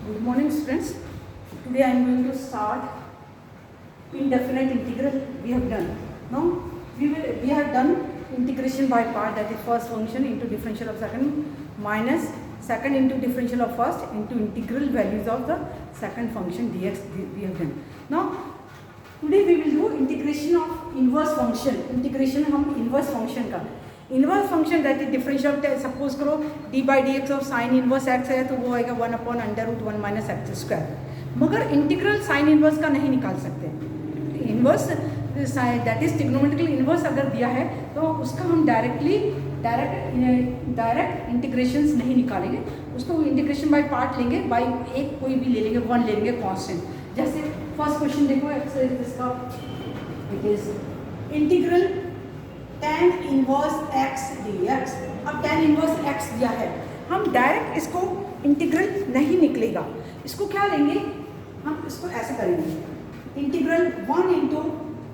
Good morning, students. Today I am going to start indefinite integral. We have done. Now we have done integration by part, that is first function into differential of second minus second into differential of first into integral values of the second function dx. We have done. Now today we will do integration of inverse function. Integration हम inverse function का inverse function that is differential suppose करो D by D x of sine inverse X है तो वो आएगा 1/√1 minus x square. मगर integral sine inverse का नहीं निकाल सकते। Inverse that is trigonometrical inverse अगर दिया है तो उसका हम डायरेक्ट इंटीग्रेशंस नहीं निकालेंगे, उसको इंटीग्रेशन बाय पार्ट लेंगे, बाय एक कोई भी ले लेंगे, वन ले लेंगे कांस्टेंट। जैसे फर्स्ट क्वेश्चन देखो एक्सरसाइज इसका, it is integral tan inverse x dx। अब tan इनवर्स x दिया है, हम डायरेक्ट इसको इंटीग्रल नहीं निकलेगा, इसको क्या लेंगे, हम इसको ऐसे करेंगे integral 1 into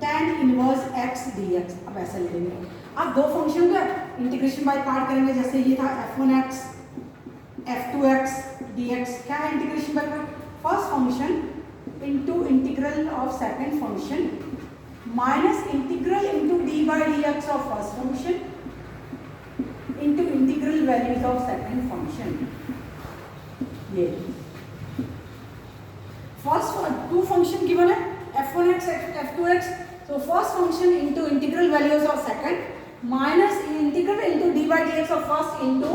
tan inverse x dx। अब ऐसा ले लेंगे। अब दो फंक्शन का इंटीग्रेशन बाय पार्ट करेंगे, जैसे ये था f1x f2x dx। क्या है integration by part? First function into integral of second function minus integral into D by D x of first function into integral values of second function. ये first to function given है f1x f2x, so first function into integral values of second minus integral into d by dx of first into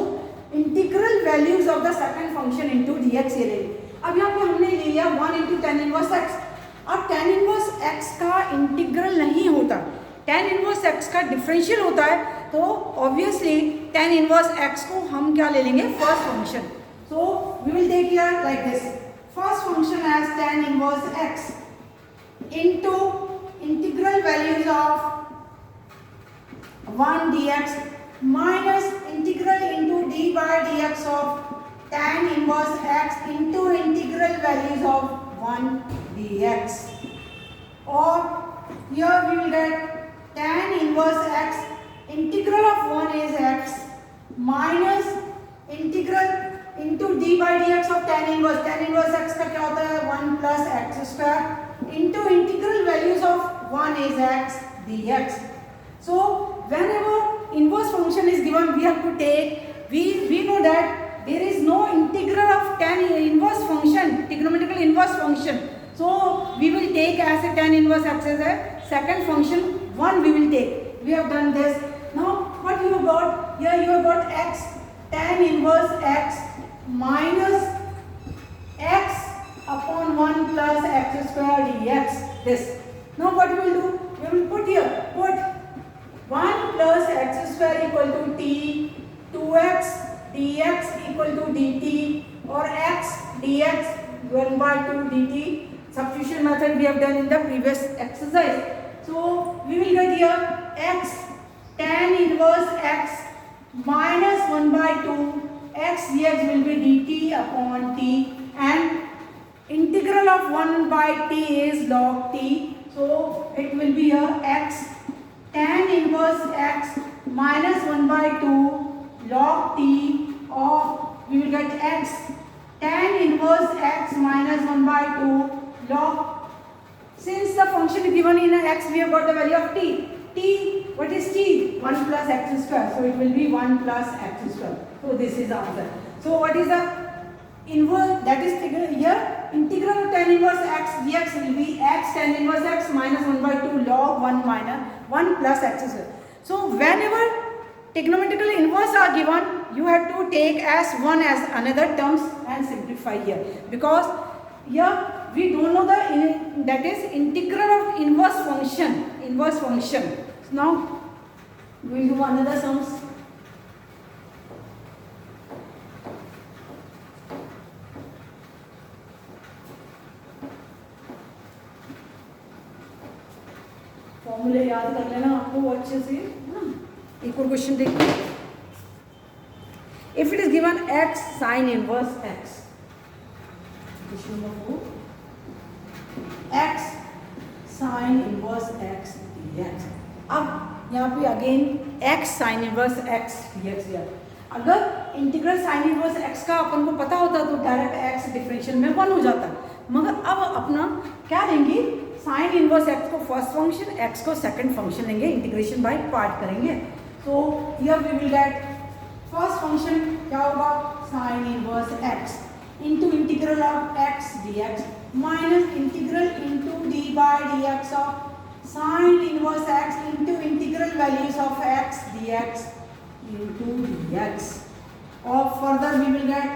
integral values of the second function into dx। ये ले। अब यहाँ पे हमने ले लिया 1 into tan inverse x। अब tan inverse x का इंटीग्रल नहीं होता, tan इनवर्स x का डिफरेंशियल होता है, तो ऑब्वियसली tan इनवर्स x को हम क्या ले लेंगे, first function. So we will take here like this, first function as tan inverse x into integral values of 1 dx minus integral into d by dx of tan inverse x into integral values of 1 dx, or here we will get tan inverse x, integral of 1 is x minus integral into d by dx of tan inverse। tan inverse x का क्या होता है, 1 plus x square into integral values of 1 is x dx। So whenever inverse function is given, we have to take, we know that there is no integral of tan inverse function, trigonometrical inverse function, so we will take as a tan inverse x as a second function 1 we will take। We have done this। Now what you have got here, you have got x tan inverse x minus x upon 1 plus x square dx, this। Now what we will do, we will put here, put 1 plus x square equal to t, 2x dx equal to dt, or x dx 1/2 dt। Substitution method we have done in the previous exercise, so we will get here x tan inverse x minus 1/2 x dx will be dt upon t, and integral of 1/t is log t, so it will be here x tan inverse x minus 1/2 log t, or we will get x tan inverse x minus 1/2 log, since the function is given in x, we have got the value of t. T, what is t? 1 plus x square, so it will be 1 plus x square, so this is the answer। So what is the inverse, that is here integral of tan inverse x dx will be x tan inverse x minus 1/2 log 1 minus 1 plus x square। So whenever trigonometrical inverse are given, you have to take as one as another terms and simplify here, because here we don't know the that is integral of inverse function, inverse function। So now we will do another sums। फॉर्मूले याद कर लेना आपको अच्छे से, एक और question देखिए। If it is given x sin inverse x, question number 4, x sin inverse x dx। अब यहाँ पे again x sin inverse x dx दिया, अगर इंटीग्रल साइन इनवर्स x का अपन को पता होता तो डायरेक्ट x डिफरेंशियल में 1 हो जाता, मगर अब अपना क्या लेंगे, साइन इनवर्स x को फर्स्ट फंक्शन, x को सेकंड फंक्शन लेंगे, इंटीग्रेशन बाय पार्ट करेंगे। तो here we will get first function क्या होगा, sine inverse x into integral of x dx minus integral into d by d x of sine inverse x into integral values of x dx into dx, or further we will get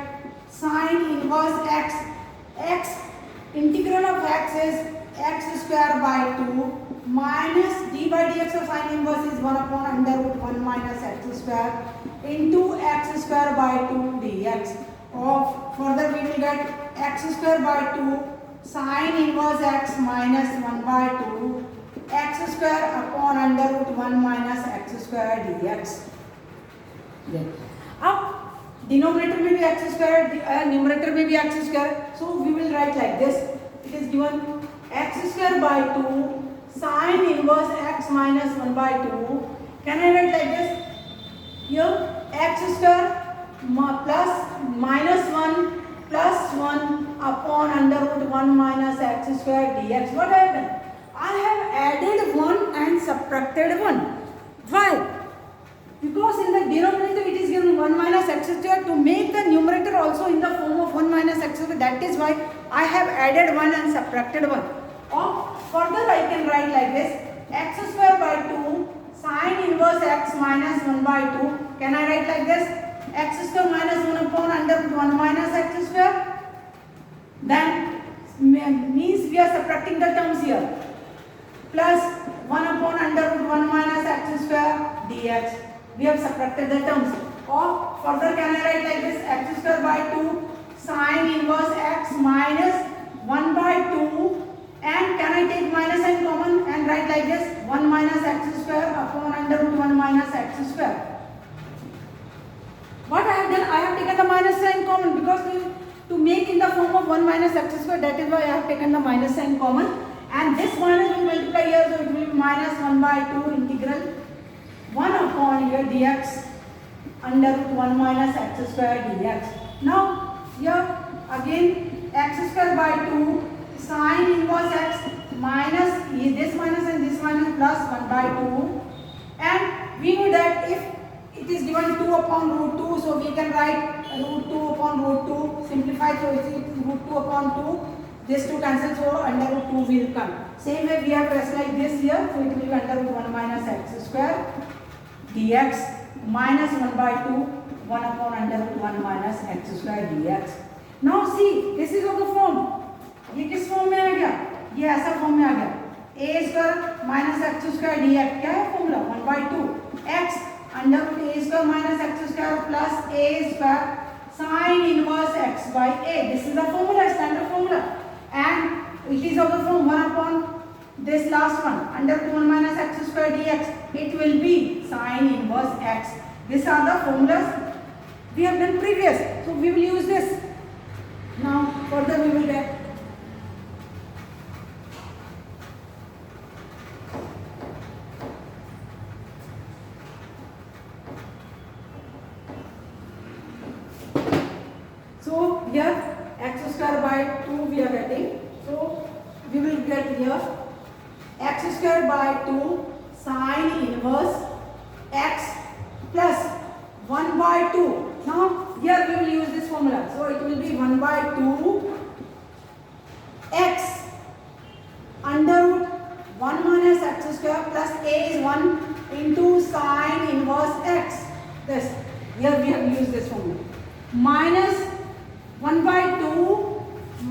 sine inverse x integral of x is x square by 2 minus d by dx of sine inverse is 1 upon under root 1 minus x square into x square by 2 dx, or further we will get x square by 2 sine inverse x minus 1 by 2 x square upon under root 1 minus x square dx। अब denominator में भी x square, numerator में भी x square, so we will write like this, it is given x square by 2 sine inverse x minus 1 by 2, can I write like this, here x square plus minus 1 plus 1 upon under root 1 minus x square dx। What I have done, I have added 1 and subtracted 1, why? Because in the denominator it is given 1 minus x square, to make the numerator also in the form of 1 minus x square, that is why I have added 1 and subtracted 1. Or further I can write like this, x square by 2 sine inverse x minus 1 by 2, can I write like this, x square minus 1 upon under root 1 minus x square, then means we are subtracting the terms here, plus 1 upon under root 1 minus x square dx, we have subtracted the terms, or further can I write like this, x square by 2 sine inverse x minus 1 by 2, and can I take minus sign common and write like this, 1 minus x square upon under root 1 minus x square. What I have done, I have taken the minus sign common, because to make in the form of 1 minus x square, that is why I have taken the minus sign common, and this minus will multiply here, so it will be minus 1 by 2 integral 1 upon here dx under root 1 minus x square dx. Now here again x square by 2 sine inverse x minus this minus and this minus plus 1 by 2, and we know that if it is given 2 upon root 2, so we can write root 2 upon root 2, simplify, so it is root 2 upon 2, this 2 cancel, so under root 2 will come. Same way we have pressed like this here, so it will be under root 1 minus x square dx minus 1 by 2 1 upon under root 1 minus x square dx. Now see, this is of the form, ये किस form में आ गया, ये ऐसा form में आ गया, a square minus x square dx, क्या है formula, 1 by 2 x under root a square minus x square plus a square sine inverse x by a, this is the formula, standard formula, and it is of the form 1 upon this last one under root 1 minus x square dx, it will be sine inverse x. These are the formulas we have done previous, so we will use this. Now further we will get so here x square by 2 we are getting, so we will get here x square by 2 sine inverse x plus 1 by 2. Now here we will use this formula, so it will be 1 by 2 x under root 1 minus x square plus a is 1 into sine inverse x, this here we have used this formula, minus 1 by 2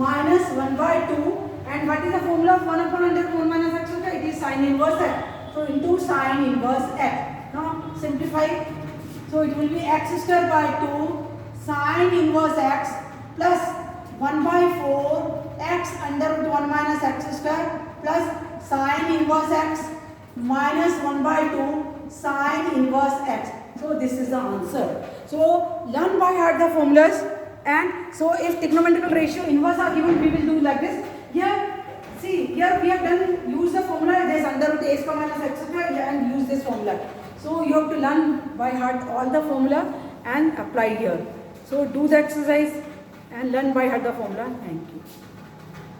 minus 1 by 2, and what is the formula of 1 upon under 1 minus x square, it is sine inverse x, so into sine inverse x. Now simplify, so it will be x square by 2 sine inverse x plus 1 by 4 x under root 1 minus x square plus sine inverse x minus 1 by 2 sine inverse x. So this is the answer. So learn by heart the formulas, and so if trigonometrical ratio inverse are given, we will do like this. Here see, here we have done use the formula, there is under root a square minus x square, and use this formula. So you have to learn by heart all the formula, and apply here. So do the exercise and learn by heart the formula. Thank you.